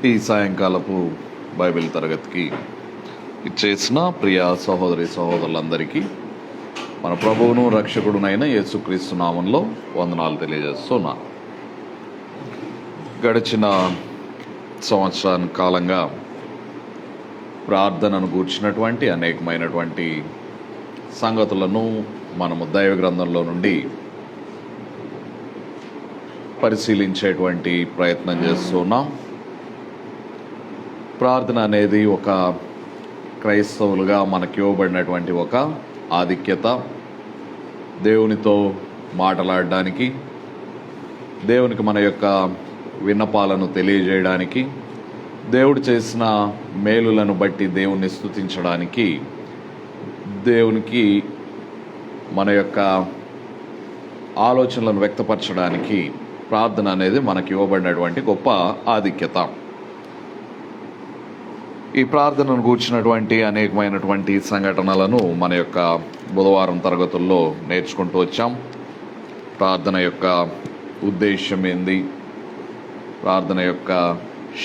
ఈ సాయంకాలపు బైబిల్ తరగతికి ఇచ్చేసిన ప్రియ సహోదరి సహోదరులందరికీ మన ప్రభువును రక్షకుడునైన యేసుక్రీస్తు నామంలో వందనాలు తెలియజేస్తున్నా. గడిచిన సంవత్సరాల కాలంగా ప్రార్థనను గూర్చినటువంటి అనేకమైనటువంటి సంగతులను మనము దైవ గ్రంథంలో నుండి పరిశీలించేటువంటి ప్రయత్నం చేస్తున్నాం. ప్రార్థన అనేది ఒక క్రైస్తవులుగా మనకి ఇవ్వబడినటువంటి ఒక ఆధిక్యత. దేవునితో మాట్లాడడానికి, దేవునికి మన యొక్క విన్నపాలను తెలియజేయడానికి, దేవుడు చేసిన మేలులను బట్టి దేవుణ్ణి స్తుతించడానికి, దేవునికి మన యొక్క ఆలోచనలను వ్యక్తపరచడానికి ప్రార్థన అనేది మనకి ఇవ్వబడినటువంటి గొప్ప ఆధిక్యత. ఈ ప్రార్థనను గూర్చినటువంటి అనేకమైనటువంటి సంఘటనలను మన యొక్క బుధవారం తరగతుల్లో నేర్చుకుంటూ వచ్చాం. ప్రార్థన యొక్క ఉద్దేశం ఏంది, ప్రార్థన యొక్క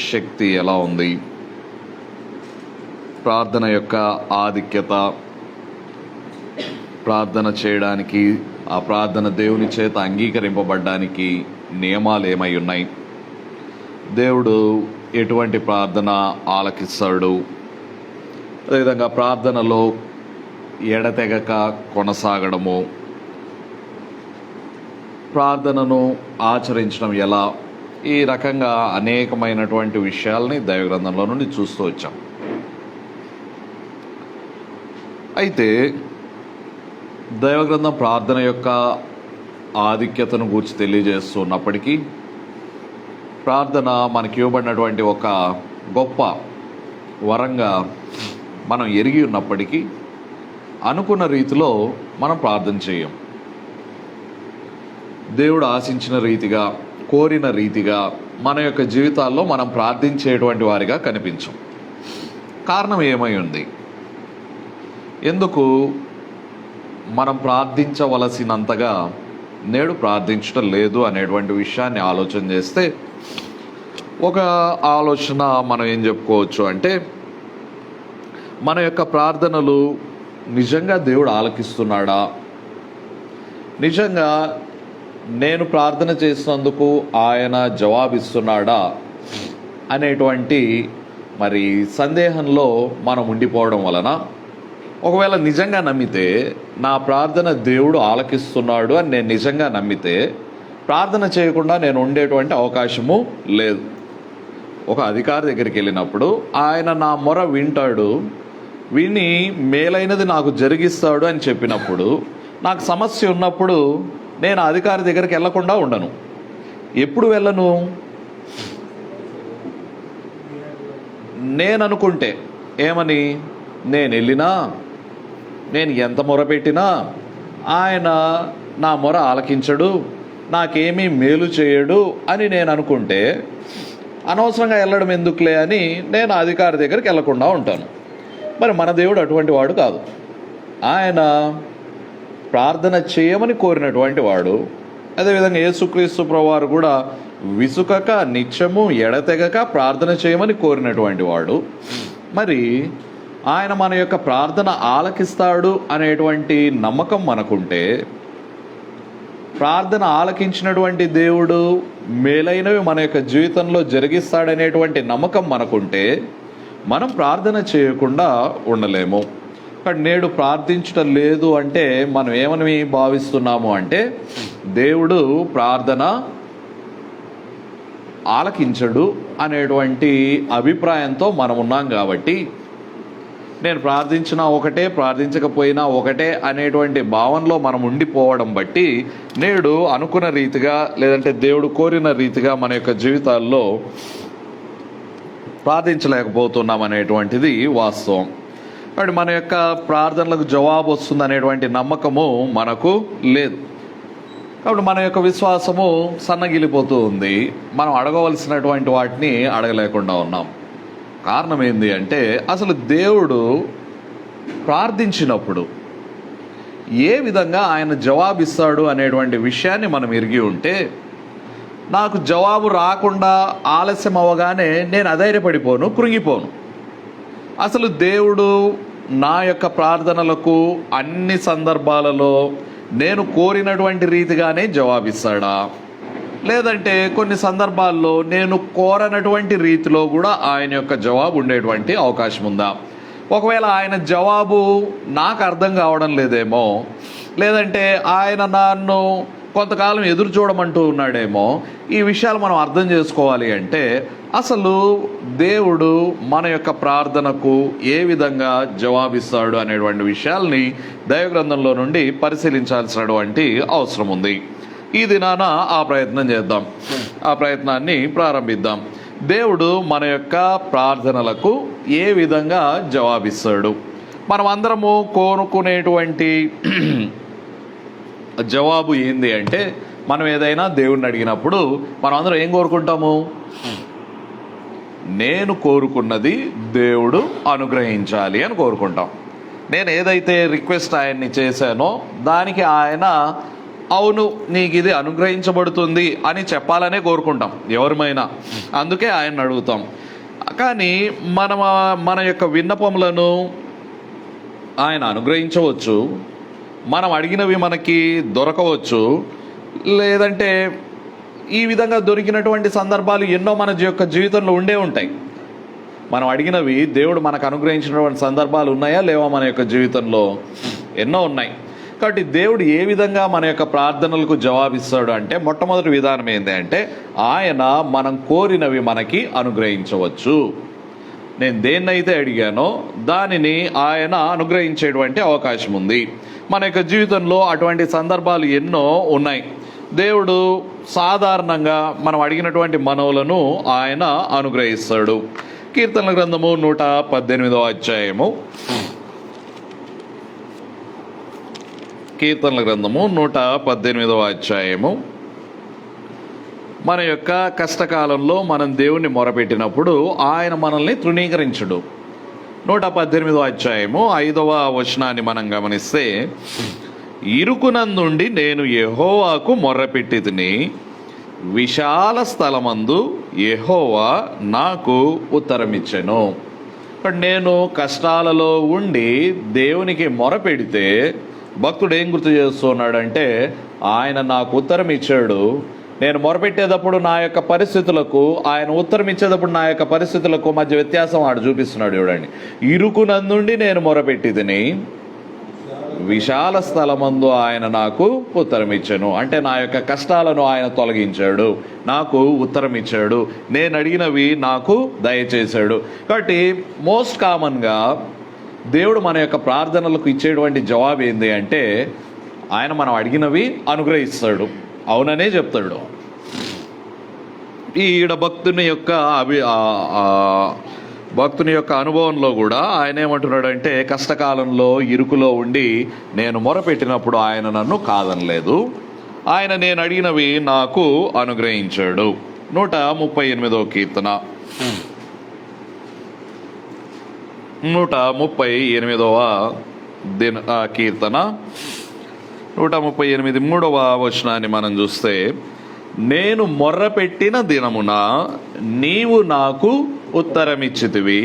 శక్తి ఎలా ఉంది, ప్రార్థన యొక్క ఆధిక్యత, ప్రార్థన చేయడానికి, ఆ ప్రార్థన దేవుని చేత అంగీకరింపబడడానికి నియమాలు ఏమై ఉన్నాయి, దేవుడు ఎటువంటి ప్రార్థన ఆలకిస్తాడు, అదేవిధంగా ప్రార్థనలో ఎడతెగక కొనసాగడము, ప్రార్థనను ఆచరించడం ఎలా, ఈ రకంగా అనేకమైనటువంటి విషయాల్ని దైవ గ్రంథంలో నుండి చూస్తూ వచ్చాం. అయితే దైవ గ్రంథం ప్రార్థన యొక్క ఆధిక్యతను గురించి తెలియజేస్తున్నప్పటికీ ప్రార్థన మనకి ఇవ్వబడినటువంటి ఒక గొప్ప వరంగా మనం ఎరిగి ఉన్నప్పటికీ అనుకున్న రీతిలో మనం ప్రార్థన చేయం. దేవుడు ఆశించిన రీతిగా, కోరిన రీతిగా మన యొక్క జీవితాల్లో మనం ప్రార్థించేటువంటి వారిగా కనిపించం. కారణం ఏమై ఉంది? ఎందుకు మనం ప్రార్థించవలసినంతగా నేడు ప్రార్థించడం లేదు అనేటువంటి విషయాన్ని ఆలోచన చేస్తే ఒక ఆలోచన మనం ఏం చెప్పుకోవచ్చు అంటే, మన యొక్క ప్రార్థనలు నిజంగా దేవుడు ఆలకిస్తున్నాడా, నిజంగా నేను ప్రార్థన చేసినందుకు ఆయన జవాబిస్తున్నాడా అనేటువంటి మరి సందేహంలో మనం ఉండిపోవడం వలన, ఒకవేళ నిజంగా నమ్మితే, నా ప్రార్థన దేవుడు ఆలకిస్తున్నాడు అని నేను నిజంగా నమ్మితే ప్రార్థన చేయకుండా నేను ఉండేటువంటి అవకాశము లేదు. ఒక అధికారి దగ్గరికి వెళ్ళినప్పుడు ఆయన నా మొర వింటాడు, విని మేలైనది నాకు జరిగిస్తాడు అని చెప్పినప్పుడు, నాకు సమస్య ఉన్నప్పుడు నేను అధికారి దగ్గరికి వెళ్ళకుండా ఉండను. ఎప్పుడు వెళ్ళను? నేను అనుకుంటే ఏమని, నేను వెళ్ళినా, నేను ఎంత మొరపెట్టినా ఆయన నా మొర ఆలకించడు, నాకేమీ మేలు చేయడు అని నేను అనుకుంటే అనవసరంగా వెళ్ళడం ఎందుకులే అని నేను అధికారి దగ్గరికి వెళ్ళకుండా ఉంటాను. మరి మన దేవుడు అటువంటి వాడు కాదు. ఆయన ప్రార్థన చేయమని కోరినటువంటి వాడు. అదేవిధంగా యేసుక్రీస్తు ప్రభువారు కూడా విసుకక నిత్యము ఎడతెగక ప్రార్థన చేయమని కోరినటువంటి వాడు. మరి ఆయన మన యొక్క ప్రార్థన ఆలకిస్తాడు అనేటువంటి నమ్మకం మనకుంటే, ప్రార్థన ఆలకించినటువంటి దేవుడు మేలైనవి మన యొక్క జీవితంలో జరిగిస్తాడనేటువంటి నమ్మకం మనకుంటే మనం ప్రార్థన చేయకుండా ఉండలేము. కానీ నేడు ప్రార్థించటం లేదు అంటే మనం ఏమని భావిస్తున్నాము అంటే, దేవుడు ప్రార్థన ఆలకించడు అనేటువంటి అభిప్రాయంతో మనం ఉన్నాం. కాబట్టి నేను ప్రార్థించినా ఒకటే, ప్రార్థించకపోయినా ఒకటే అనేటువంటి భావనలో మనం ఉండిపోవడం బట్టి నేడు అనుకున్న రీతిగా, లేదంటే దేవుడు కోరిన రీతిగా మన యొక్క జీవితాల్లో ప్రార్థించలేకపోతున్నాం అనేటువంటిది వాస్తవం. కాబట్టి మన యొక్క ప్రార్థనలకు జవాబు వస్తుంది అనేటువంటి నమ్మకము మనకు లేదు. కాబట్టి మన యొక్క విశ్వాసము సన్నగిలిపోతూ ఉంది. మనం అడగవలసినటువంటి వాటిని అడగలేకుండా ఉన్నాం. కారణం ఏంది అంటే, అసలు దేవుడు ప్రార్థించినప్పుడు ఏ విధంగా ఆయన జవాబిస్తాడు అనేటువంటి విషయాన్ని మనం ఎరిగి ఉంటే నాకు జవాబు రాకుండా ఆలస్యం అవ్వగానే నేను అధైర్యపడిపోను, కృంగిపోను. అసలు దేవుడు నా యొక్క ప్రార్థనలకు అన్ని సందర్భాలలో నేను కోరినటువంటి రీతిగానే జవాబిస్తాడా, లేదంటే కొన్ని సందర్భాల్లో నేను కోరనటువంటి రీతిలో కూడా ఆయన యొక్క జవాబు ఉండేటువంటి అవకాశం ఉందా? ఒకవేళ ఆయన జవాబు నాకు అర్థం కావడం లేదేమో, లేదంటే ఆయన నన్ను కొంతకాలం ఎదురు చూడమంటూ ఉన్నాడేమో, ఈ విషయాలు మనం అర్థం చేసుకోవాలి అంటే అసలు దేవుడు మన యొక్క ప్రార్థనకు ఏ విధంగా జవాబిస్తాడు అనేటువంటి విషయాల్ని దైవగ్రంథంలో నుండి పరిశీలించాల్సినటువంటి అవసరం ఉంది. ఈ దినాన ఆ ప్రయత్నం చేద్దాం, ఆ ప్రయత్నాన్ని ప్రారంభిద్దాం. దేవుడు మన యొక్క ప్రార్థనలకు ఏ విధంగా జవాబిస్తాడు? మనం అందరము కోరుకునేటువంటి జవాబు ఏంది అంటే, మనం ఏదైనా దేవుణ్ణి అడిగినప్పుడు మనం అందరం ఏం కోరుకుంటాము? నేను కోరుకున్నది దేవుడు అనుగ్రహించాలి అని కోరుకుంటాం. నేను ఏదైతే రిక్వెస్ట్ ఆయన్ని చేశానో దానికి ఆయన అవును నీకు ఇది అనుగ్రహించబడుతుంది అని చెప్పాలనే కోరుకుంటాం ఎవరిమైనా, అందుకే ఆయన అడుగుతాం. కానీ మన యొక్క విన్నపములను ఆయన అనుగ్రహించవచ్చు, మనం అడిగినవి మనకి దొరకవచ్చు, లేదంటే ఈ విధంగా దొరికినటువంటి సందర్భాలు ఎన్నో మన యొక్క జీవితంలో ఉండే ఉంటాయి. మనం అడిగినవి దేవుడు మనకు అనుగ్రహించినటువంటి సందర్భాలు ఉన్నాయా లేవా? మన యొక్క జీవితంలో ఎన్నో ఉన్నాయి. కాబట్టి దేవుడు ఏ విధంగా మన యొక్క ప్రార్థనలకు జవాబిస్తాడు అంటే, మొట్టమొదటి విధానం ఏంటి అంటే ఆయన మనం కోరినవి మనకి అనుగ్రహించవచ్చు. నేను దేన్నైతే అడిగానో దానిని ఆయన అనుగ్రహించేటువంటి అవకాశం ఉంది. మన యొక్క జీవితంలో అటువంటి సందర్భాలు ఎన్నో ఉన్నాయి. దేవుడు సాధారణంగా మనం అడిగినటువంటి మనవులను ఆయన అనుగ్రహిస్తాడు. కీర్తనల గ్రంథము 118వ అధ్యాయము, కీర్తనల గ్రంథము 118వ అధ్యాయము. మన యొక్క కష్టకాలంలో మనం దేవుణ్ణి మొరపెట్టినప్పుడు ఆయన మనల్ని తృణీకరించుడు. 118వ అధ్యాయము 5వ వచనాన్ని మనం గమనిస్తే, ఇరుకునందుండి నేను యెహోవాకు మొర్రపెట్టితిని, విశాల స్థలమందు యెహోవా నాకు ఉత్తరమిచ్చెను. నేను కష్టాలలో ఉండి దేవునికి మొరపెడితే భక్తుడు ఏం గుర్తు చేస్తున్నాడంటే, ఆయన నాకు ఉత్తరం ఇచ్చాడు. నేను మొరపెట్టేటప్పుడు నా యొక్క పరిస్థితులకు, ఆయన ఉత్తరం ఇచ్చేటప్పుడు నా యొక్క పరిస్థితులకు మధ్య వ్యత్యాసం ఆడు చూపిస్తున్నాడు. చూడండి, ఇరుకునందుండి నేను మొరపెట్టితిని, విశాల స్థలమందు ఆయన నాకు ఉత్తరం ఇచ్చాను. అంటే నా యొక్క కష్టాలను ఆయన తొలగించాడు, నాకు ఉత్తరం ఇచ్చాడు, నేను అడిగినవి నాకు దయచేశాడు. కాబట్టి మోస్ట్ కామన్గా దేవుడు మన యొక్క ప్రార్థనలకు ఇచ్చేటువంటి జవాబు ఏంది అంటే, ఆయన మనం అడిగినవి అనుగ్రహిస్తాడు, అవుననే చెప్తాడు. ఈడ భక్తుని యొక్క అనుభవంలో కూడా ఆయన ఏమంటున్నాడంటే, కష్టకాలంలో ఇరుకులో ఉండి నేను మొరపెట్టినప్పుడు ఆయన నన్ను కాదనలేదు, ఆయన నేను అడిగినవి నాకు అనుగ్రహించాడు. 138వ కీర్తన, 138వ కీర్తన 138 3వ వచనాన్ని మనం చూస్తే, నేను మొర్రపెట్టిన దినమున నీవు నాకు ఉత్తరమిచ్చితివి,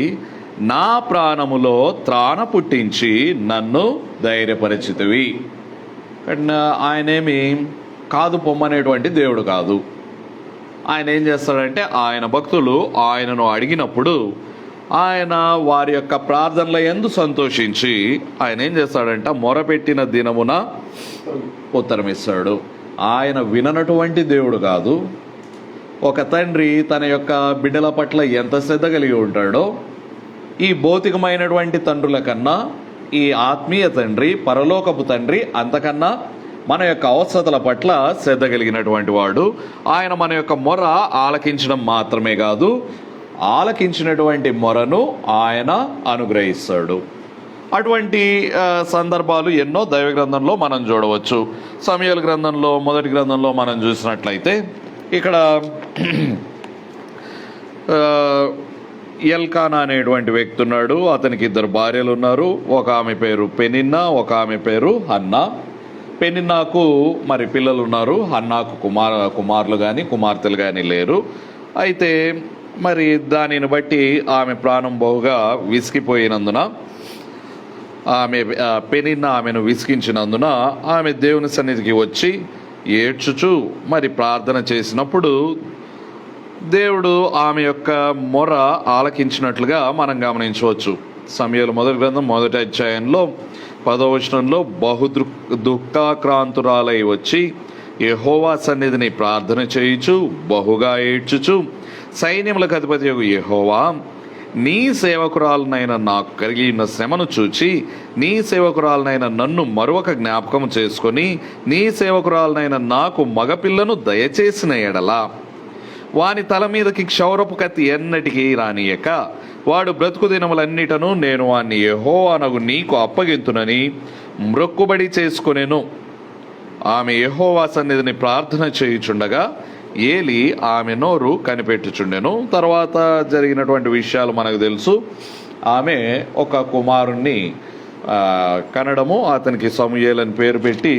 నా ప్రాణములో త్రాణ పుట్టించి నన్ను ధైర్యపరిచితివి. ఆయనేమి కాదు పొమ్మనేటువంటి దేవుడు కాదు. ఆయన ఏం చేస్తాడంటే, ఆయన భక్తులు ఆయనను అడిగినప్పుడు ఆయన వారి యొక్క ప్రార్థనల యందు సంతోషించి ఆయన ఏం చేస్తాడంటే, మొరపెట్టిన దినమున ఉత్తరం ఇస్తాడు. ఆయన విననటువంటి దేవుడు కాదు. ఒక తండ్రి తన యొక్క బిడ్డల పట్ల ఎంత శ్రద్ధ కలిగి ఉంటాడో, ఈ భౌతికమైనటువంటి తండ్రుల కన్నా ఈ ఆత్మీయ తండ్రి, పరలోకపు తండ్రి అంతకన్నా మన యొక్క అవసరతల పట్ల శ్రద్ధ కలిగినటువంటి వాడు. ఆయన మన యొక్క మొర ఆలకించడం మాత్రమే కాదు, ఆలకించినటువంటి మొరను ఆయన అనుగ్రహిస్తాడు. అటువంటి సందర్భాలు ఎన్నో దైవ గ్రంథంలో మనం చూడవచ్చు. సమూయేలు గ్రంథంలో, మొదటి గ్రంథంలో మనం చూసినట్లయితే ఇక్కడ ఎల్కానా అనేటువంటి వ్యక్తి ఉన్నాడు. అతనికి 2 భార్యలు ఉన్నారు. ఒక ఆమె పేరు పెనిన్నా, ఒక ఆమె పేరు హన్నా. పెనిన్నాకు మరి పిల్లలు ఉన్నారు, హన్నాకు కుమారులు కానీ కుమార్తెలు కానీ లేరు. అయితే మరి దానిని బట్టి ఆమె ప్రాణం బహుగా విసిగిపోయినందున, పెనిన్నా ఆమెను విసిగించినందున ఆమె దేవుని సన్నిధికి వచ్చి ఏడ్చుచు మరి ప్రార్థన చేసినప్పుడు దేవుడు ఆమె యొక్క మొర ఆలకించినట్లుగా మనం గమనించవచ్చు. సమూయేలు మొదటి గ్రంథం 1వ అధ్యాయంలో 10వ వచనంలో దుఃఖాక్రాంతురాలై వచ్చి యెహోవా సన్నిధిని ప్రార్థన చేయుచు బహుగా ఏడ్చుచు, సైన్యములకు అధిపతి యెహోవా, నీ సేవకురాలనైన నాకు కలిగిన శ్రమను చూచి నీ సేవకురాలనైన నన్ను మరొక జ్ఞాపకం చేసుకొని నీ సేవకురాలనైన నాకు మగపిల్లను దయచేసిన ఎడల వాని తల మీదకి క్షౌరపు కత్తి ఎన్నటికీ రానియక వాడు బ్రతుకు దినములన్నిటను నేను వాణ్ణి యెహోవానగు నీకు అప్పగింతునని మ్రొక్కుబడి చేసుకొనెను. ఆమె యెహోవా సన్నిధిని ప్రార్థన చేయుచుండగా ఏలి ఆమె నోరు కనిపెట్టుచుండెను. తర్వాత జరిగినటువంటి విషయాలు మనకు తెలుసు. ఆమె ఒక కుమారుణ్ణి కనడము, అతనికి సమూయేలు అని పేరు పెట్టి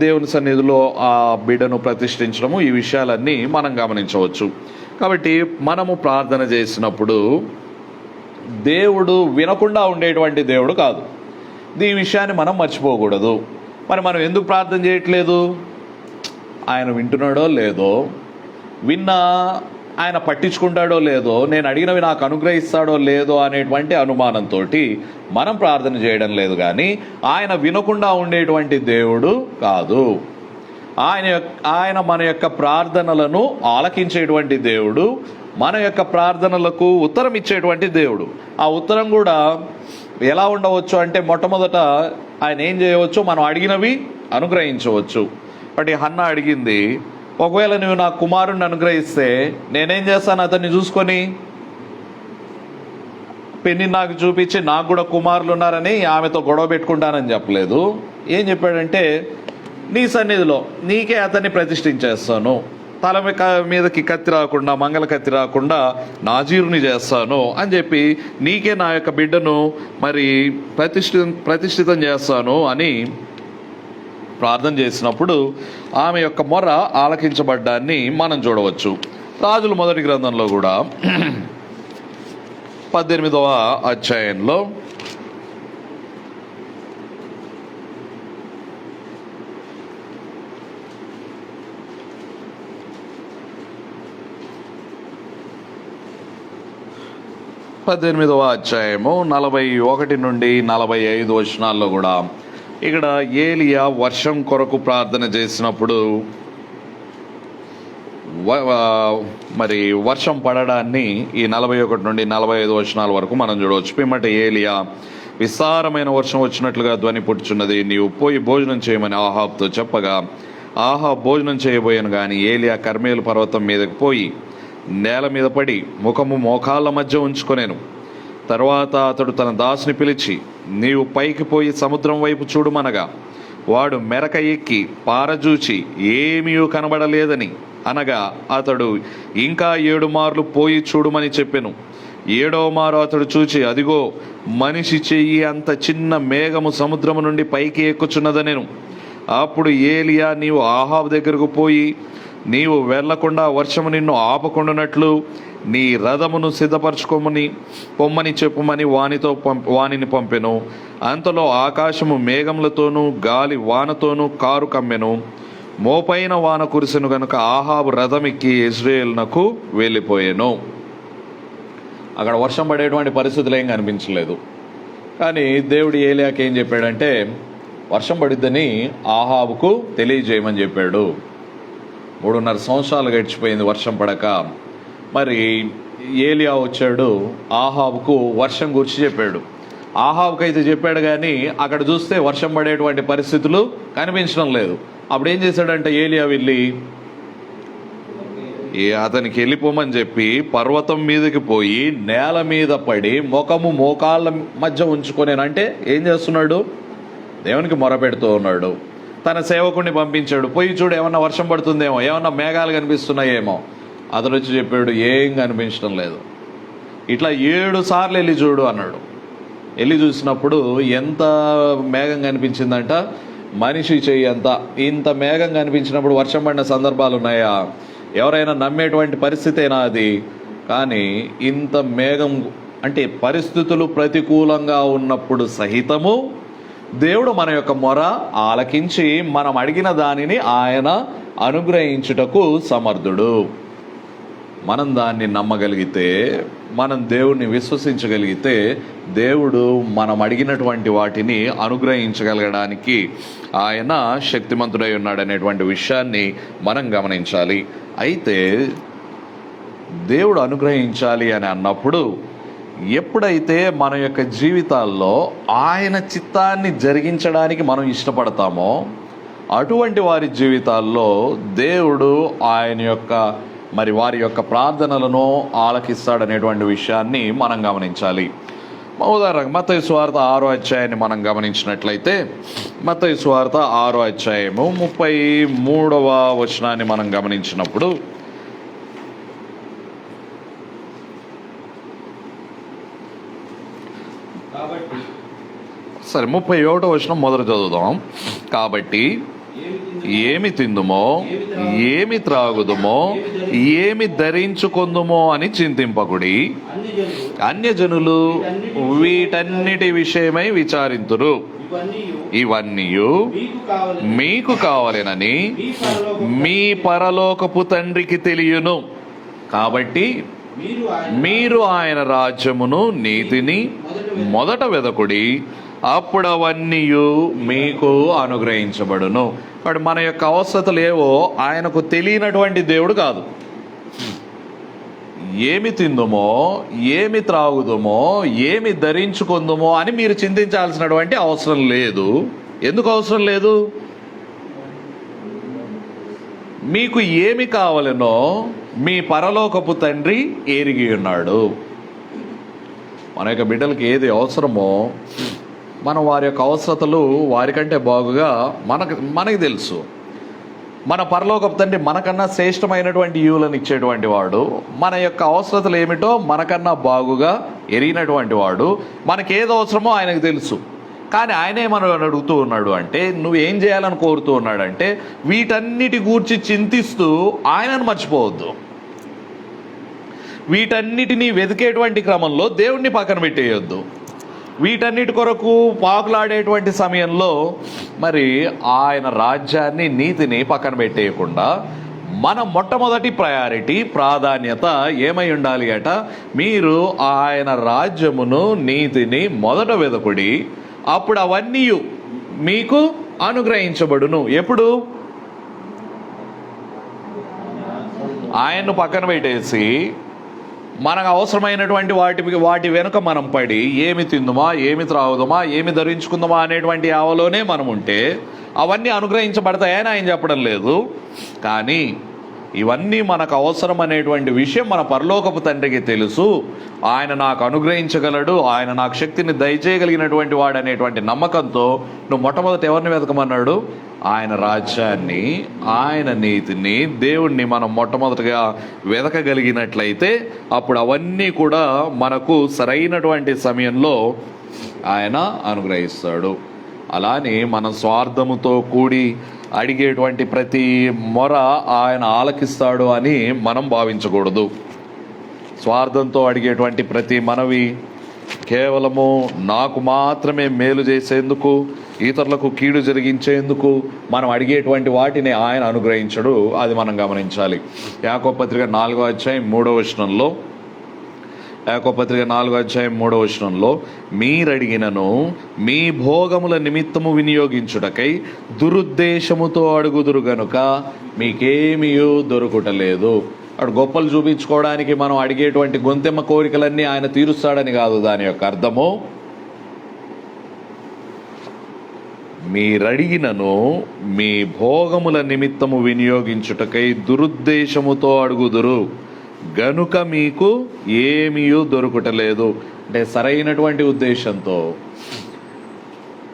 దేవుని సన్నిధిలో ఆ బిడ్డను ప్రతిష్ఠించడము, ఈ విషయాలన్నీ మనం గమనించవచ్చు. కాబట్టి మనము ప్రార్థన చేసినప్పుడు దేవుడు వినకుండా ఉండేటువంటి దేవుడు కాదు. ఈ విషయాన్ని మనం మర్చిపోకూడదు. మరి మనం ఎందుకు ప్రార్థన చేయట్లేదు? ఆయన వింటున్నాడో లేదో, విన్నా ఆయన పట్టించుకుంటాడో లేదో, నేను అడిగినవి నాకు అనుగ్రహిస్తాడో లేదో అనేటువంటి అనుమానంతో మనం ప్రార్థన చేయడం లేదు. కానీ ఆయన వినకుండా ఉండేటువంటి దేవుడు కాదు. ఆయన మన యొక్క ప్రార్థనలను ఆలకించేటువంటి దేవుడు, మన యొక్క ప్రార్థనలకు ఉత్తరం ఇచ్చేటువంటి దేవుడు. ఆ ఉత్తరం కూడా ఎలా ఉండవచ్చు అంటే, మొట్టమొదట ఆయన ఏం చేయవచ్చు, మనం అడిగినవి అనుగ్రహించవచ్చు. బట్ హన్నా అడిగింది, ఒకవేళ నువ్వు నా కుమారుణ్ణి అనుగ్రహిస్తే నేనేం చేస్తాను, అతన్ని చూసుకొని పెనిన్నాకు చూపించి నాకు కూడా కుమారులు ఉన్నారని ఆమెతో గొడవ పెట్టుకుంటానని చెప్పలేదు. ఏం చెప్పాడంటే, నీ సన్నిధిలో నీకే అతన్ని ప్రతిష్ఠించేస్తాను, తల మీదకి కత్తి రాకుండా, మంగళ కత్తి రాకుండా నాజీరుని చేస్తాను అని చెప్పి నీకే నా యొక్క బిడ్డను మరి ప్రతిష్ఠితం చేస్తాను అని ప్రార్థన చేసినప్పుడు ఆమె యొక్క మొర ఆలకించబడ్డాన్ని మనం చూడవచ్చు. రాజుల మొదటి గ్రంథంలో కూడా 18వ అధ్యాయంలో అధ్యాయము 41 నుండి 45 వచనాల్లో కూడా ఇక్కడ ఏలియా వర్షం కొరకు ప్రార్థన చేసినప్పుడు మరి వర్షం పడడాన్ని ఈ 41 నుండి 45 వచనాల వరకు మనం చూడవచ్చు. పిమ్మట ఏలియా, విస్తారమైన వర్షం వచ్చినట్లుగా ధ్వని పుట్టుచున్నది, నీవు పోయి భోజనం చేయమని ఆహాబ్తో చెప్పగా ఆహాబ్ భోజనం చేయబోయాను. కానీ ఏలియా కర్మేలు పర్వతం మీదకి పోయి నేల మీద పడి ముఖము మోకాళ్ళ మధ్య ఉంచుకొనేను. తర్వాత అతడు తన దాసుని పిలిచి, నీవు పైకి పోయి సముద్రం వైపు చూడుమనగా వాడు మెరక ఎక్కి పారజూచి ఏమీ కనబడలేదని అనగా అతడు ఇంకా 7 మార్లు పోయి చూడుమని చెప్పెను. 7వ మారు అతడు చూచి, అదిగో మనిషి చెయ్యి అంత చిన్న మేఘము సముద్రము నుండి పైకి ఎక్కుచున్నదనెను. అప్పుడు ఏలియా, నీవు ఆహాబు దగ్గరకు పోయి నీవు వెళ్లకుండా వర్షము నిన్ను ఆపకుండానట్లు నీ రథమును సిద్ధపరచుకోమని పొమ్మని చెప్పుమని వానిని పంపెను. అంతలో ఆకాశము మేఘములతోనూ గాలి వానతోనూ కారు కమ్మెను. మోపైన వాన కురిసెను గనుక ఆహాబు రథమెక్కి ఇజ్రాయేలునకు వెళ్ళిపోయాను. అక్కడ వర్షం పడేటువంటి పరిస్థితులు ఏం కనిపించలేదు. కానీ దేవుడు ఏలియాకి ఏం చెప్పాడంటే, వర్షం పడిద్దని ఆహాబుకు తెలియజేయమని చెప్పాడు. 3.5 సంవత్సరాలు గడిచిపోయింది వర్షం పడక. మరి ఏలియా వచ్చాడు, ఆహాబుకు వర్షం గురించి చెప్పాడు. ఆహాబుకు అయితే చెప్పాడు, కానీ అక్కడ చూస్తే వర్షం పడేటువంటి పరిస్థితులు కనిపించడం లేదు. అప్పుడు ఏం చేశాడంటే, ఏలియా వెళ్ళి అతనికి వెళ్ళిపోమని చెప్పి పర్వతం మీదకి పోయి నేల మీద పడి ముఖము మోకాళ్ళ మధ్య ఉంచుకొనేనంటే ఏం చేస్తున్నాడు? దేవునికి మొరపెడుతూ ఉన్నాడు. తన సేవకుడిని పంపించాడు, పోయి చూడు ఏమన్నా వర్షం పడుతుందేమో, ఏమన్నా మేఘాలు కనిపిస్తున్నాయేమో. అతను వచ్చి చెప్పాడు, ఏం కనిపించడం లేదు. ఇట్లా 7 సార్లు వెళ్ళి చూడు అన్నాడు. వెళ్ళి చూసినప్పుడు ఎంత మేఘం కనిపించిందంట, మనిషి చెయ్యంత. ఇంత మేఘం కనిపించినప్పుడు వర్షం పడిన సందర్భాలు ఉన్నాయా? ఎవరైనా నమ్మేటువంటి పరిస్థితేనా అది? కానీ ఇంత మేఘం అంటే పరిస్థితులు ప్రతికూలంగా ఉన్నప్పుడు సహితము దేవుడు మన యొక్క మొర ఆలకించి మనం అడిగిన దానిని ఆయన అనుగ్రహించుటకు సమర్థుడు. మనం దాన్ని నమ్మగలిగితే, మనం దేవుణ్ణి విశ్వసించగలిగితే, దేవుడు మనం అడిగినటువంటి వాటిని అనుగ్రహించగలగడానికి ఆయన శక్తిమంతుడై ఉన్నాడు అనేటువంటి విషయాన్ని మనం గమనించాలి. అయితే దేవుడు అనుగ్రహించాలి అని అన్నప్పుడు ఎప్పుడైతే మన యొక్క జీవితాల్లో ఆయన చిత్తాన్ని జరిగించడానికి మనం ఇష్టపడతామో అటువంటి వారి జీవితాల్లో దేవుడు ఆయన యొక్క వారి యొక్క ప్రార్థనలను ఆలకిస్తాడనేటువంటి విషయాన్ని మనం గమనించాలి. ఉదాహరణకు మత్తయి సువార్త 6వ అధ్యాయాన్ని మనం గమనించినట్లయితే, మత్తయి సువార్త 6వ అధ్యాయము 33వ వచనాన్ని మనం గమనించినప్పుడు, సరే 31వ వచనం మొదలు చదువుదాం. కాబట్టి ఏమి తిందుమో, ఏమి త్రాగుదుమో, ఏమి ధరించుకొందుమో అని చింతింపకుడి. అన్యజనులు వీటన్నిటి విషయమై విచారింతురు. ఇవన్నీ మీకు కావాలనని మీ పరలోకపు తండ్రికి తెలియను. కాబట్టి మీరు ఆయన రాజ్యమును నీతిని మొదట వెదకుడి, అప్పుడు అవన్నీ మీకు అనుగ్రహించబడును. కాబట్టి మన యొక్క అవసరతలు ఏవో ఆయనకు తెలియనటువంటి దేవుడు కాదు. ఏమి తిందుమో, ఏమి త్రాగుదుమో, ఏమి ధరించుకుందుమో అని మీరు చింతించాల్సినటువంటి అవసరం లేదు. ఎందుకు అవసరం లేదు? మీకు ఏమి కావాలనో మీ పరలోకపు తండ్రి ఎరిగి ఉన్నాడు. మన యొక్క బిడ్డలకి ఏది అవసరమో మనం వారి యొక్క అవసరతలు వారికంటే బాగుగా మనకి తెలుసు. మన పరలోకపు తండ్రి మనకన్నా శ్రేష్టమైనటువంటి ఈవులను ఇచ్చేటువంటి వాడు. మన యొక్క అవసరతలు ఏమిటో మనకన్నా బాగుగా ఎరిగినటువంటి వాడు. మనకేది అవసరమో ఆయనకు తెలుసు. కానీ ఆయనే మనం అడుగుతూ ఉన్నాడు అంటే, నువ్వేం చేయాలని కోరుతూ ఉన్నాడంటే, వీటన్నిటి గూర్చి చింతిస్తూ ఆయనను మర్చిపోవద్దు. వీటన్నిటినీ వెతికేటువంటి క్రమంలో దేవుణ్ణి పక్కన పెట్టేయొద్దు. వీటన్నిటి కొరకు పాకులాడేటువంటి సమయంలో ఆయన రాజ్యాన్ని, నీతిని పక్కన పెట్టేయకుండా మన మొట్టమొదటి ప్రయారిటీ, ప్రాధాన్యత ఏమై ఉండాలి అట? మీరు ఆయన రాజ్యమును, నీతిని మొదట వెదకుడి, అప్పుడు అవన్నీ మీకు అనుగ్రహించబడును. ఎప్పుడు? ఆయన్ను పక్కన పెట్టేసి మనకు అవసరమైనటువంటి వాటి వెనుక మనం పడి, ఏమి తిందుమా, ఏమి త్రాగుదామా, ఏమి ధరించుకుందామా అనేటువంటి ఆవలోనే మనం ఉంటే అవన్నీ అనుగ్రహించబడతాయని ఆయన చెప్పడం లేదు. కానీ ఇవన్నీ మనకు అవసరం అనేటువంటి విషయం మన పరలోకపు తండ్రికి తెలుసు. ఆయన నాకు అనుగ్రహించగలడు, ఆయన నాకు శక్తిని దయచేయగలిగినటువంటి వాడు అనేటువంటి నమ్మకంతో నువ్వు మొట్టమొదటి ఎవరిని వెతకమన్నాడు? ఆయన రాజ్యాన్ని, ఆయన నీతిని, దేవుణ్ణి మనం మొట్టమొదటిగా వెతకగలిగినట్లయితే అప్పుడు అవన్నీ కూడా మనకు సరైనటువంటి సమయంలో ఆయన అనుగ్రహిస్తాడు. అలానే మన స్వార్థముతో కూడి అడిగేటువంటి ప్రతి మొర ఆయన ఆలకిస్తాడు అని మనం భావించకూడదు. స్వార్థంతో అడిగేటువంటి ప్రతి మనవి కేవలము నాకు మాత్రమే మేలు చేసేందుకు, ఇతరులకు కీడు జరిగించేందుకు మనం అడిగేటువంటి వాటిని ఆయన అనుగ్రహించడు. అది మనం గమనించాలి. యాకోబు పత్రిక 4వ అధ్యాయం 3వ వచనంలో, యాకోబు పత్రిక 4వ అధ్యాయం 3వ వచనంలో, మీరడిగినను మీ భోగముల నిమిత్తము వినియోగించుటకై దురుద్దేశముతో అడుగుదురు గనుక మీకేమీ దొరుకుటలేదు. అటు గొప్పలు చూపించుకోవడానికి మనం అడిగేటువంటి గొంతెమ్మ కోరికలన్నీ ఆయన తీరుస్తాడని కాదు దాని యొక్క అర్థము. మీరడిగినను మీ భోగముల నిమిత్తము వినియోగించుటకై దురుద్దేశముతో అడుగుదురు గనుక మీకు ఏమీ దొరుకుటలేదు. అంటే సరైనటువంటి ఉద్దేశంతో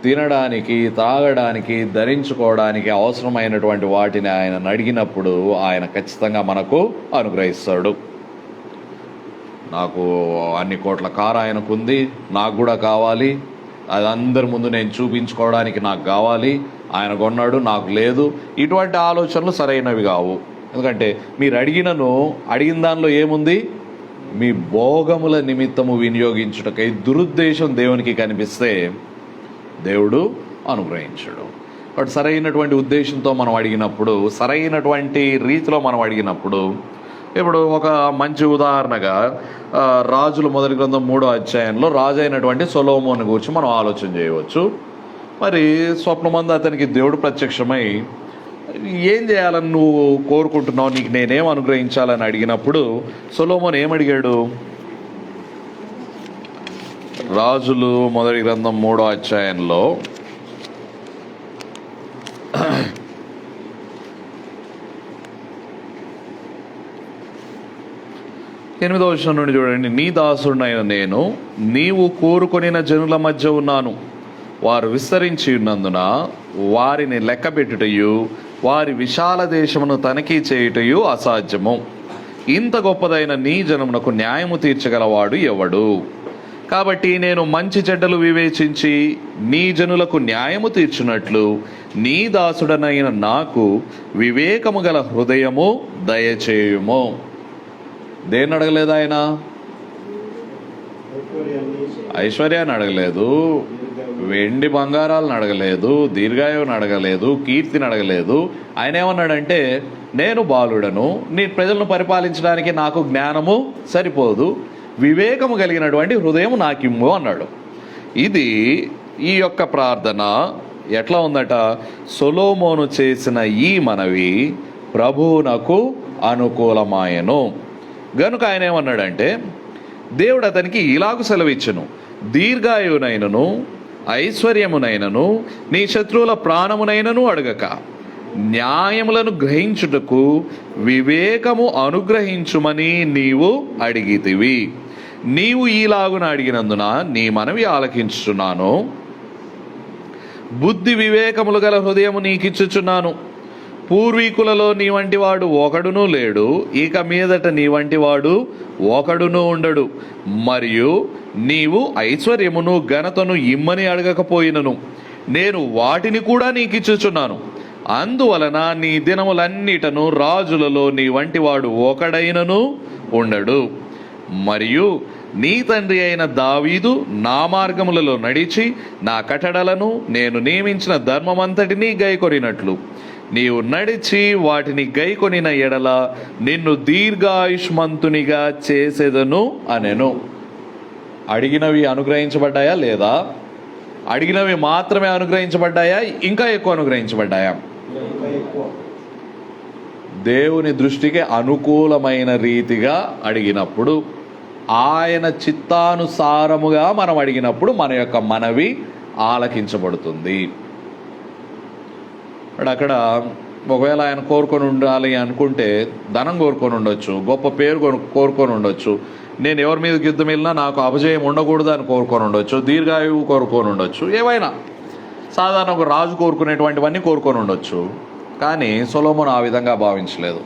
తినడానికి, తాగడానికి, ధరించుకోవడానికి అవసరమైనటువంటి వాటిని ఆయన అడిగినప్పుడు ఆయన ఖచ్చితంగా మనకు అనుగ్రహిస్తాడు. నాకు అన్ని కోట్ల కారు ఆయనకుంది, నాకు కూడా కావాలి, అది అందరి ముందు నేను చూపించుకోవడానికి నాకు కావాలి, ఆయన కొన్నాడు నాకు లేదు, ఇటువంటి ఆలోచనలు సరైనవి కావు. ఎందుకంటే మీరు అడిగిన దానిలో ఏముంది? మీ భోగముల నిమిత్తము వినియోగించుటకై దురుద్దేశం దేవునికి కనిపిస్తే దేవుడు అనుగ్రహించడు. బట్ సరైనటువంటి ఉద్దేశంతో మనం అడిగినప్పుడు, సరైనటువంటి రీతిలో మనం అడిగినప్పుడు, ఇప్పుడు ఒక మంచి ఉదాహరణగా రాజుల మొదటి గ్రంథం 3వ అధ్యాయంలో రాజు అయినటువంటి సొలొమోను గురించి మనం ఆలోచన చేయవచ్చు. మరి స్వప్నమందు అతనికి దేవుడు ప్రత్యక్షమై ఏం చేయాలని నువ్వు కోరుకుంటున్నావు, నీకు నేనేం అనుగ్రహించాలని అడిగినప్పుడు సొలొమోను ఏమడిగాడు? రాజులు మొదటి గ్రంథం 3వ అధ్యాయంలో 8వ వచనం నుండి చూడండి. నీ దాసుడైన నేను నీవు కోరుకొనిన జనుల మధ్య ఉన్నాను, వారు విస్తరించి ఉన్నందున వారిని లెక్కపెట్టుటయు వారి విశాల దేశమును తనిఖీ చేయుటయు అసాధ్యము. ఇంత గొప్పదైన నీ జనమునకు న్యాయము తీర్చగలవాడు ఎవడు? కాబట్టి నేను మంచి చెడ్డలు వివేచించి నీ జనులకు న్యాయము తీర్చున్నట్లు నీ దాసుడనైన నాకు వివేకము గల హృదయము దయచేయుము. దేన్ని అడగలేదు ఆయన? ఐశ్వర్యాన్ని అడగలేదు, వెండి బంగారాలను అడగలేదు, దీర్ఘాయువుని అడగలేదు, కీర్తిని అడగలేదు. ఆయన ఏమన్నాడంటే, నేను బాలుడను, నీ ప్రజలను పరిపాలించడానికి నాకు జ్ఞానము సరిపోదు, వివేకము కలిగినటువంటి హృదయం నాకిమ్ము అన్నాడు. ఈ యొక్క ప్రార్థన ఎట్లా ఉందట? సొలొమోను చేసిన ఈ మనవి ప్రభువునకు అనుకూలమాయెను. గనుక ఆయన ఏమన్నాడంటే, దేవుడు అతనికి ఇలాగు సెలవిచ్చును, దీర్ఘాయువునైనను ఐశ్వర్యమునైనను నీ శత్రువుల ప్రాణమునైనను అడగక న్యాయములను గ్రహించుటకు వివేకము అనుగ్రహించుమని నీవు అడిగితివి. నీవు ఈలాగున అడిగినందున నీ మనవి ఆలకించుచున్నాను. బుద్ధి వివేకములు గల హృదయము నీకిచ్చుచున్నాను. పూర్వీకులలో నీ వంటి వాడు ఒకడునూ లేడు, ఇక మీదట నీ వంటి వాడు ఒకడునూ ఉండడు. మరియు నీవు ఐశ్వర్యమును ఘనతను ఇమ్మని అడగకపోయినను నేను వాటిని కూడా నీకిచ్చుచున్నాను. అందువలన నీ దినములన్నిటను రాజులలో నీ వంటి వాడు ఒకడైనను ఉండడు. మరియు నీ తండ్రి అయిన దావీదు నా మార్గములలో నడిచి నా కట్టడలను నేను నియమించిన ధర్మమంతటినీ గైకొనినట్లు నీవు నడిచి వాటిని గైకొనిన ఎడల నిన్ను దీర్ఘాయుష్మంతునిగా చేసేదను అనెను. అడిగినవి అనుగ్రహించబడ్డాయా లేదా? అడిగినవి మాత్రమే అనుగ్రహించబడ్డాయా? ఇంకా ఎక్కువ అనుగ్రహించబడ్డాయా? దేవుని దృష్టికి అనుకూలమైన రీతిగా అడిగినప్పుడు, ఆయన చిత్తానుసారముగా మనం అడిగినప్పుడు మన యొక్క మనవి ఆలకించబడుతుంది. అక్కడ ఒకవేళ ఆయన కోరుకొని ఉండాలి అనుకుంటే ధనం కోరుకొని ఉండొచ్చు, గొప్ప పేరు కోరుకొని ఉండొచ్చు, నేను ఎవరి మీద యుద్ధం వెళ్ళినా నాకు అపజయం ఉండకూడదు అని కోరుకొని ఉండొచ్చు, దీర్ఘాయువు కోరుకొని ఉండొచ్చు, ఏవైనా సాధారణ ఒక రాజు కోరుకునేటువంటివన్నీ కోరుకొని ఉండొచ్చు. కానీ సొలొమోను ఆ విధంగా భావించలేదు.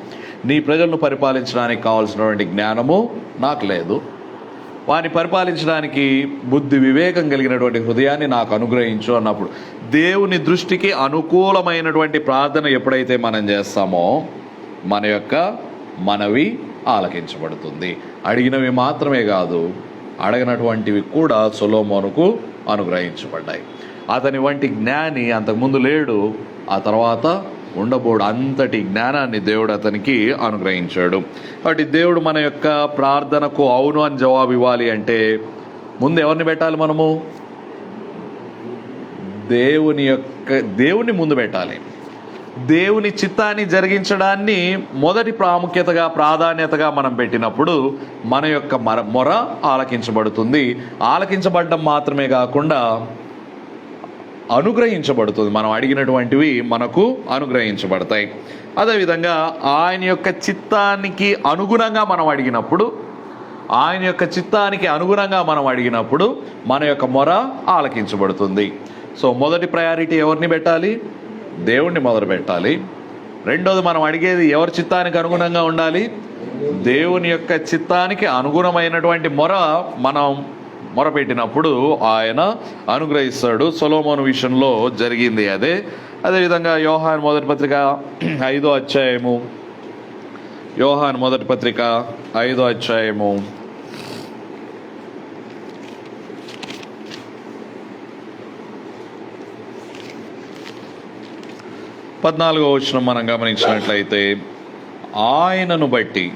నీ ప్రజలను పరిపాలించడానికి కావాల్సినటువంటి జ్ఞానము నాకు లేదు, వారిని పరిపాలించడానికి బుద్ధి వివేకం కలిగినటువంటి హృదయాన్ని నాకు అనుగ్రహించు అన్నప్పుడు, దేవుని దృష్టికి అనుకూలమైనటువంటి ప్రార్థన ఎప్పుడైతే మనం చేస్తామో మన యొక్క మనవి ఆలకించబడుతుంది. అడిగినవి మాత్రమే కాదు, అడగనటువంటివి కూడా సొలొమోనుకు అనుగ్రహించబడ్డాయి. అతని వంటి జ్ఞాని అంతకుముందు లేడు, ఆ తర్వాత ఉండబోడు. అంతటి జ్ఞానాన్ని దేవుడు అతనికి అనుగ్రహించాడు. కాబట్టి దేవుడు మన యొక్క ప్రార్థనకు అవును అని జవాబు ఇవ్వాలి అంటే ముందు ఎవరిని పెట్టాలి? మనము దేవుని ముందు పెట్టాలి. దేవుని చిత్తాన్ని జరిగించడాన్ని మొదటి ప్రాధాన్యతగా మనం పెట్టినప్పుడు మన యొక్క మొర ఆలకించబడుతుంది. ఆలకించబడడం మాత్రమే కాకుండా అనుగ్రహించబడుతుంది. మనం అడిగినటువంటివి మనకు అనుగ్రహించబడతాయి. అదేవిధంగా ఆయన యొక్క చిత్తానికి అనుగుణంగా మనం అడిగినప్పుడు మన యొక్క మొర ఆలకించబడుతుంది. సో మొదటి ప్రయారిటీ ఎవరిని పెట్టాలి? దేవుణ్ణి మొదలు పెట్టాలి. రెండోది, మనం అడిగేది ఎవరి చిత్తానికి అనుగుణంగా ఉండాలి? దేవుని యొక్క చిత్తానికి అనుగుణమైనటువంటి మొర మనం మొరపెట్టినప్పుడు ఆయన అనుగ్రహిస్తాడు. సొలొమోను విషయంలో జరిగింది అదే. అదేవిధంగా యోహాను మొదటి పత్రిక 5వ అధ్యాయము, యోహాను మొదటి పత్రిక 5వ అధ్యాయము 14వ వచనం మనం గమనించినట్లయితే, ఆయనను బట్టి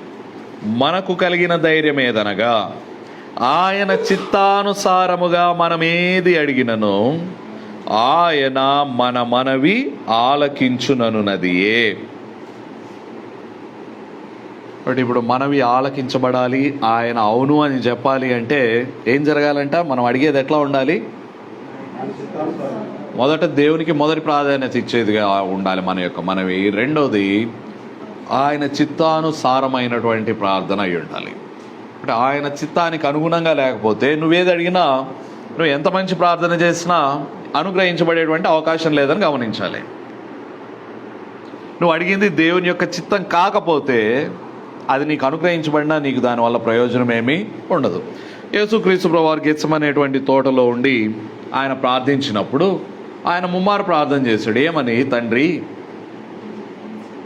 మనకు కలిగిన ధైర్యం ఏదనగా ఆయన చిత్తానుసారముగా మనమేది అడిగినను ఆయన మన మనవి ఆలకించుననున్నదియే. బట్ ఇప్పుడు మనవి ఆలకించబడాలి, ఆయన అవును అని చెప్పాలి అంటే ఏం జరగాలంట? మనం అడిగేది ఎట్లా ఉండాలి? మొదట దేవునికి మొదటి ప్రాధాన్యత ఇచ్చేదిగా ఉండాలి మన యొక్క మనవి. రెండోది ఆయన చిత్తానుసారమైనటువంటి ప్రార్థన అయి ఉండాలి. అంటే ఆయన చిత్తానికి అనుగుణంగా లేకపోతే నువ్వేది అడిగినా, నువ్వు ఎంత మంచి ప్రార్థన చేసినా అనుగ్రహించబడేటువంటి అవకాశం లేదని గమనించాలి. నువ్వు అడిగింది దేవుని యొక్క చిత్తం కాకపోతే అది నీకు అనుగ్రహించబడినా నీకు దానివల్ల ప్రయోజనం ఏమీ ఉండదు. యేసుక్రీస్తు ప్రభువారు గెత్సెమనేటువంటి తోటలో ఉండి ఆయన ప్రార్థించినప్పుడు ఆయన ముమ్మారు ప్రార్థన చేశాడు. ఏమని? తండ్రి,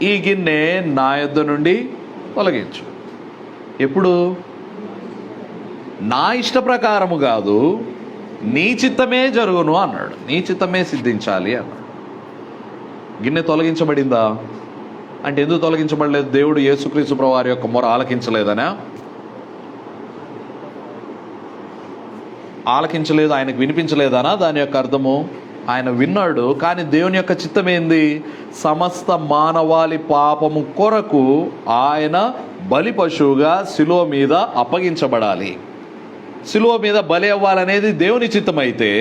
ఈ గిన్నె నా యొద్ద నుండి తొలగించు. ఎప్పుడు? నా ఇష్ట ప్రకారము కాదు, నీ చిత్తమే జరుగును అన్నాడు. నీ చిత్తమే సిద్ధించాలి అన్నాడు. గిన్నె తొలగించబడిందా అంటే ఎందుకు తొలగించబడలేదు? దేవుడు యేసుక్రీస్తు ప్రభువారి యొక్క మొర ఆలకించలేదనా? ఆలకించలేదు, ఆయనకు వినిపించలేదనా దాని యొక్క అర్థము? ఆయన విన్నాడు, కానీ దేవుని యొక్క చిత్తం ఏంది? సమస్త మానవాళి పాపము కొరకు ఆయన బలి పశువుగా శిలువ మీద అప్పగించబడాలి. శిలువ మీద బలి అవ్వాలనేది దేవుని చిత్తం అయితే,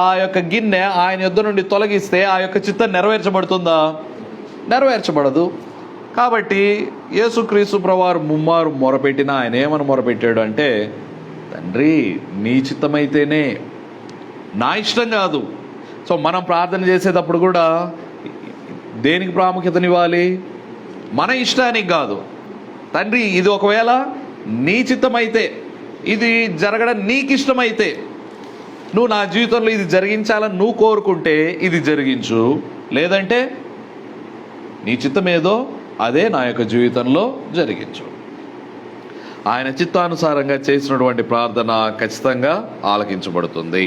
ఆ యొక్క గిన్నె ఆయన యొద్ద నుండి తొలగిస్తే ఆ యొక్క చిత్తం నెరవేర్చబడుతుందా? నెరవేర్చబడదు. కాబట్టి యేసుక్రీస్తు ప్రభువారు ముమ్మారు మొరపెట్టిన ఆయన ఏమని మొరపెట్టాడు అంటే, తండ్రి నీ చిత్తమైతేనే, నా ఇష్టం కాదు. సో మనం ప్రార్థన చేసేటప్పుడు కూడా దేనికి ప్రాముఖ్యతనివ్వాలి? మన ఇష్టానికి కాదు. తండ్రి ఇది ఒకవేళ నీ చిత్తమైతే, ఇది జరగడం నీకు ఇష్టమైతే, నువ్వు నా జీవితంలో ఇది జరిగించాలని నువ్వు కోరుకుంటే ఇది జరిగించు, లేదంటే నీ చిత్తం ఏదో అదే నా యొక్క జీవితంలో జరిగించు. ఆయన చిత్తానుసారంగా చేసినటువంటి ప్రార్థన ఖచ్చితంగా ఆలకించబడుతుంది.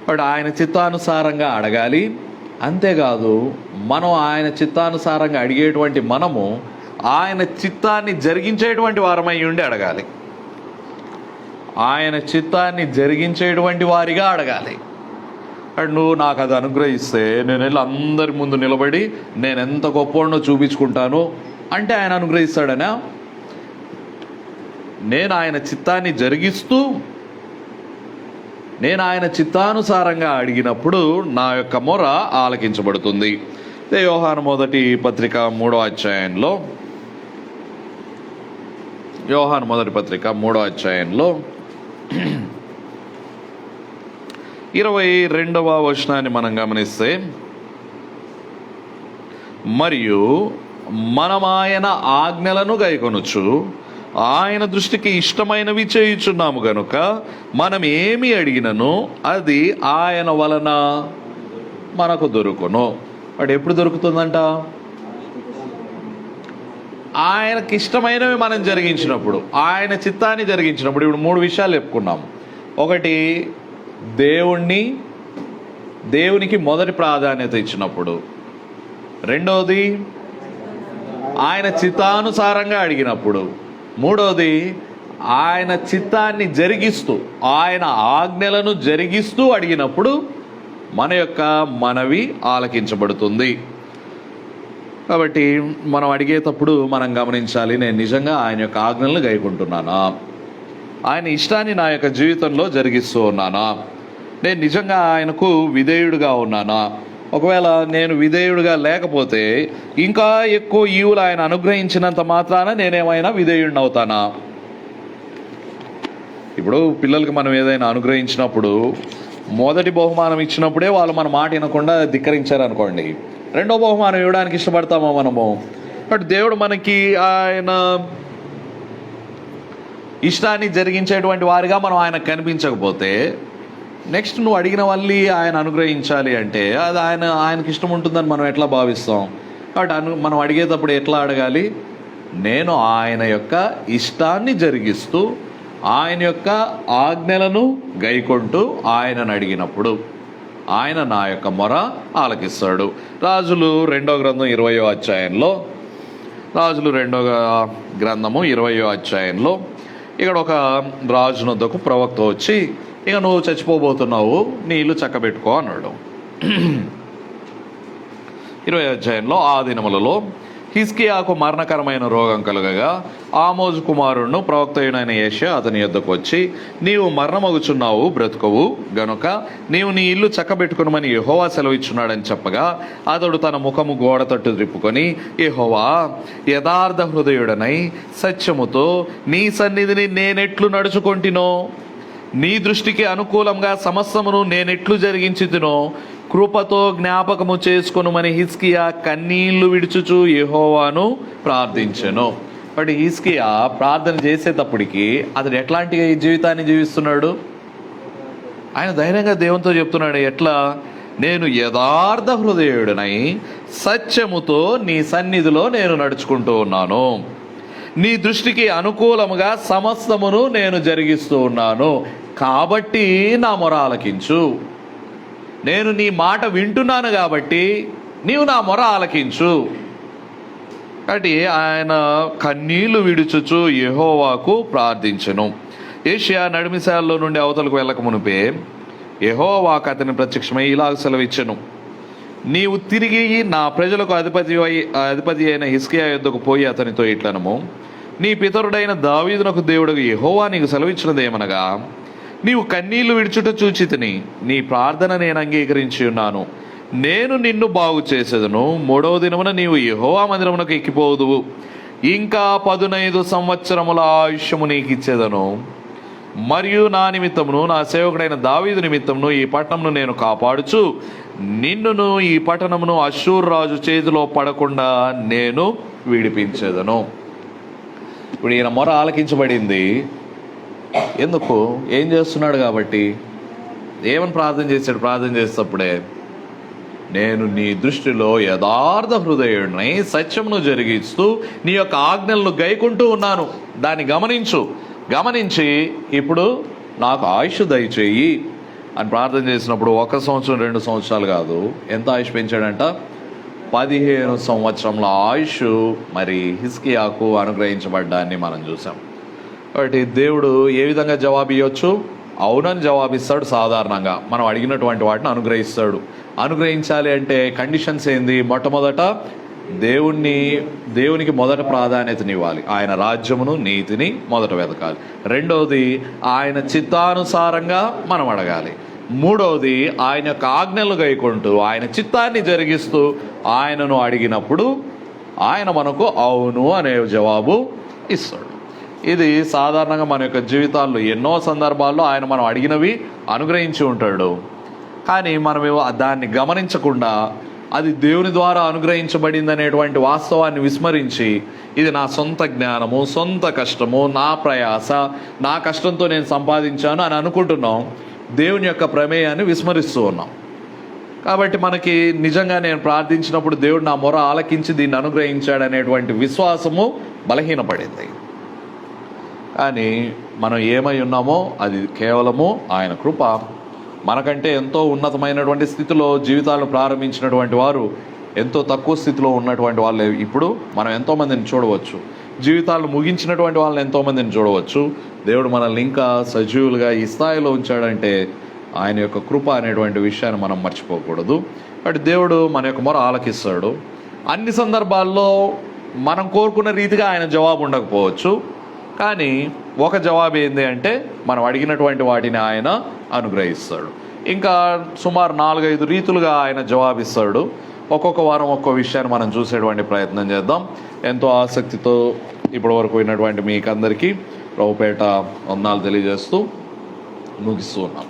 బట్ ఆయన చిత్తానుసారంగా అడగాలి. అంతేకాదు, మనం ఆయన చిత్తానుసారంగా అడిగేటువంటి మనము ఆయన చిత్తాన్ని జరిగించేటువంటి వారమై ఉండి అడగాలి. ఆయన చిత్తాన్ని జరిగించేటువంటి వారిగా అడగాలి. అండ్ నువ్వు నాకు అది అనుగ్రహిస్తే నేను వెళ్ళి అందరి ముందు నిలబడి నేను ఎంత గొప్పనో చూపించుకుంటాను అంటే ఆయన అనుగ్రహిస్తాడనా? నేను ఆయన చిత్తాన్ని జరిగిస్తూ, నేను ఆయన చిత్తానుసారంగా అడిగినప్పుడు నా యొక్క మొర ఆలకించబడుతుంది. యోహాను మొదటి పత్రిక 3వ అధ్యాయంలో, యోహాను మొదటి పత్రిక 3వ అధ్యాయంలో 22వ వచనాన్ని మనం గమనిస్తే, మరియు మనం ఆయన ఆజ్ఞలను గైకొనుచు ఆయన దృష్టికి ఇష్టమైనవి చేయుచున్నాము గనుక మనం ఏమి అడిగినను అది ఆయన వలన మనకు దొరుకును. వాడు ఎప్పుడు దొరుకుతుందంట? ఆయనకి ఇష్టమైనవి మనం జరిగించినప్పుడు, ఆయన చిత్తాన్ని జరిగించినప్పుడు. ఇప్పుడు 3 విషయాలు చెప్పుకున్నాం. ఒకటి, దేవునికి మొదటి ప్రాధాన్యత ఇచ్చినప్పుడు. రెండవది, ఆయన చిత్తానుసారంగా అడిగినప్పుడు. మూడవది, ఆయన చిత్తాన్ని జరిగిస్తూ, ఆయన ఆజ్ఞలను జరిగిస్తూ అడిగినప్పుడు మన యొక్క మనవి ఆలకించబడుతుంది. కాబట్టి మనం అడిగేటప్పుడు మనం గమనించాలి, నేను నిజంగా ఆయన యొక్క ఆజ్ఞలను గైకుంటున్నానా? ఆయన ఇష్టాన్ని నా యొక్క జీవితంలో జరిగిస్తూ ఉన్నానా? నేను నిజంగా ఆయనకు విధేయుడిగా ఉన్నానా? ఒకవేళ నేను విధేయుడిగా లేకపోతే ఇంకా ఎక్కువ ఈవులు ఆయన అనుగ్రహించినంత మాత్రాన నేనేమైనా విధేయుడిని అవుతానా? ఇప్పుడు పిల్లలకి మనం ఏదైనా అనుగ్రహించినప్పుడు, మొదటి బహుమానం ఇచ్చినప్పుడే వాళ్ళు మన మాట వినకుండా ధిక్కరించారనుకోండి, రెండో బహుమానం ఇవ్వడానికి ఇష్టపడతామా మనము? బట్ దేవుడు మనకి ఆయన ఇష్టాన్ని జరిగించేటువంటి వారిగా మనం ఆయనకు కనిపించకపోతే నెక్స్ట్ నువ్వు అడిగిన వల్లి ఆయన అనుగ్రహించాలి అంటే అది ఆయనకి ఇష్టం ఉంటుందని మనం ఎట్లా భావిస్తాం? కాబట్టి మనం అడిగేటప్పుడు ఎట్లా అడగాలి? నేను ఆయన యొక్క ఇష్టాన్ని జరిగిస్తూ ఆయన యొక్క ఆజ్ఞలను గైకొంటూ ఆయనను అడిగినప్పుడు ఆయన నా యొక్క మొర ఆలకిస్తాడు. రాజులు 2వ గ్రంథం 20వ అధ్యాయంలో, రాజులు 2వ గ్రంథము 20వ అధ్యాయంలో ఇక్కడ ఒక రాజునొద్దకు ప్రవక్త వచ్చి, ఇక నువ్వు చచ్చిపోబోతున్నావు, నీ ఇల్లు చక్కబెట్టుకో అన్నాడు. 20వ అధ్యాయంలో, ఆ దినములలో హిజ్కియాకు మరణకరమైన రోగం కలుగగా ఆమోజు కుమారుడును ప్రవక్తయుడైన యెషయా అతని యొద్దకు వచ్చి, నీవు మరణమగుచున్నావు, బ్రతుకవు గనుక నీవు నీ ఇల్లు చక్కబెట్టుకునమని యెహోవా సెలవిచ్చున్నాడని చెప్పగా అతడు తన ముఖము గోడ తట్టు త్రిప్పుకొని, యెహోవా, యథార్థ హృదయుడనై సత్యముతో నీ సన్నిధిని నేనెట్లు నడుచుకొంటినో, నీ దృష్టికి అనుకూలంగా సమస్తమును నేనెట్లు జరిగించుతునో కృపతో జ్ఞాపకము చేసుకొనుమని హిజ్కియా కన్నీళ్లు విడుచుచు యెహోవాను ప్రార్థించెను. బట్ హిజ్కియా ప్రార్థన చేసేటప్పటికి అతడు ఎట్లాంటి జీవితాన్ని జీవిస్తున్నాడు? ఆయన ధైర్యంగా దేవునితో చెప్తున్నాడు, ఎట్లా? నేను యథార్థ హృదయుడనై సత్యముతో నీ సన్నిధిలో నేను నడుచుకుంటూ ఉన్నాను, నీ దృష్టికి అనుకూలముగా సమస్తమును నేను జరిగిస్తూ ఉన్నాను, కాబట్టి నా మొర ఆలకించు. నేను నీ మాట వింటున్నాను కాబట్టి నీవు నా మొర ఆలకించు. కాబట్టి ఆయన కన్నీళ్లు విడుచుచు యెహోవాకు ప్రార్థించెను. యెషయా నడిమిశాలలో నుండి అవతలకు వెళ్ళక మునిపే యెహోవాకు అతని ప్రత్యక్షమై ఇలాగ సెలవిచ్చెను, నీవు తిరిగి నా ప్రజలకు అధిపతి అయిన హిజ్కియా యొద్దకు పోయి అతనితో ఇట్లనము, నీ పితరుడైన దావీదునకు దేవుడు యెహోవా నీకు సెలవిచ్చినదేమనగా, నీవు కన్నీళ్లు విడుచుట చూచితిని, నీ ప్రార్థన నేను అంగీకరించి ఉన్నాను, నేను నిన్ను బాగు చేసేదను, 3వ దినమున నీవు యెహోవా మందిరమునకు ఎక్కిపోదువు, ఇంకా 15 సంవత్సరముల ఆయుష్యము నీకు ఇచ్చేదను, మరియు నా నిమిత్తమును నా సేవకుడైన దావీదు నిమిత్తమును ఈ పట్టణమును నేను కాపాడుచు నిన్నును ఈ పట్టణమును అష్షూరు రాజు చేతిలో పడకుండా నేను విడిపించేదను. ఇప్పుడు ఈయన మొర ఆలకించబడింది. ఎందుకు? ఏం చేస్తున్నాడు కాబట్టి. ఏమని ప్రార్థన చేశాడు? ప్రార్థన చేసేటప్పుడే, నేను నీ దృష్టిలో యథార్థ హృదయుడిని సత్యమును జరిగిస్తూ నీ యొక్క ఆజ్ఞలను గైకుంటూ ఉన్నాను, దాన్ని గమనించి ఇప్పుడు నాకు ఆయుష్ దయచేయి అని ప్రార్థన చేసినప్పుడు 1 సంవత్సరం 2 సంవత్సరాలు కాదు, ఎంత ఆయుష్ పెంచాడంట? 15 సంవత్సరంల ఆయుష్ మరి హిజ్కియాకు అనుగ్రహించబడ్డాన్ని మనం చూసాం. కాబట్టి దేవుడు ఏ విధంగా జవాబు ఇవ్వచ్చు? అవునని జవాబిస్తాడు. సాధారణంగా మనం అడిగినటువంటి వాటిని అనుగ్రహిస్తాడు. అనుగ్రహించాలి అంటే కండిషన్స్ ఏంది? మొట్టమొదట దేవునికి మొదట ప్రాధాన్యతనివ్వాలి, ఆయన రాజ్యమును నీతిని మొదట వెతకాలి. రెండవది ఆయన చిత్తానుసారంగా మనం అడగాలి. మూడవది ఆయన యొక్క ఆజ్ఞలు గైకొంటూ ఆయన చిత్తాన్ని జరిగిస్తూ ఆయనను అడిగినప్పుడు ఆయన మనకు అవును అనే జవాబు ఇస్తాడు. ఇది సాధారణంగా మన యొక్క జీవితాల్లో ఎన్నో సందర్భాల్లో ఆయన మనం అడిగినవి అనుగ్రహించి ఉంటాడు. కానీ మనమేమో దాన్ని గమనించకుండా అది దేవుని ద్వారా అనుగ్రహించబడింది అనేటువంటి వాస్తవాన్ని విస్మరించి ఇది నా సొంత జ్ఞానము, సొంత కష్టము, నా ప్రయాస, నా కష్టంతో నేను సంపాదించాను అని అనుకుంటున్నాం. దేవుని యొక్క ప్రమేయాన్ని విస్మరిస్తూ ఉన్నాం. కాబట్టి మనకి నిజంగా నేను ప్రార్థించినప్పుడు దేవుడు నా మొర ఆలకించి దీన్ని అనుగ్రహించాడు అనేటువంటి విశ్వాసము బలహీనపడింది. కానీ మనం ఏమై ఉన్నామో అది కేవలము ఆయన కృప. మనకంటే ఎంతో ఉన్నతమైనటువంటి స్థితిలో జీవితాలను ప్రారంభించినటువంటి వారు ఎంతో తక్కువ స్థితిలో ఉన్నటువంటి వాళ్ళు ఇప్పుడు మనం ఎంతోమందిని చూడవచ్చు. జీవితాలను ముగించినటువంటి వాళ్ళని ఎంతోమందిని చూడవచ్చు. దేవుడు మనల్ని ఇంకా సజీవులుగా ఈ స్థాయిలో ఉంచాడంటే ఆయన యొక్క కృప అనేటువంటి విషయాన్ని మనం మర్చిపోకూడదు. కాబట్టి దేవుడు మన యొక్క మొర ఆలకిస్తాడు. అన్ని సందర్భాల్లో మనం కోరుకున్న రీతిగా ఆయన జవాబు ఉండకపోవచ్చు. కానీ ఒక జవాబు ఏంది అంటే మనం అడిగినటువంటి వాటిని ఆయన అనుగ్రహిస్తాడు. ఇంకా సుమారు 4-5 రీతులుగా ఆయన జవాబిస్తాడు. ఒక్కొక్క వారం ఒక్కో విషయాన్ని మనం చూసేటువంటి ప్రయత్నం చేద్దాం. ఎంతో ఆసక్తితో ఇప్పటి వరకు విన్నటువంటి మీకందరికీ ప్రభుపేట వందనాలు తెలియజేస్తూ ముగిస్తూ ఉన్నాం.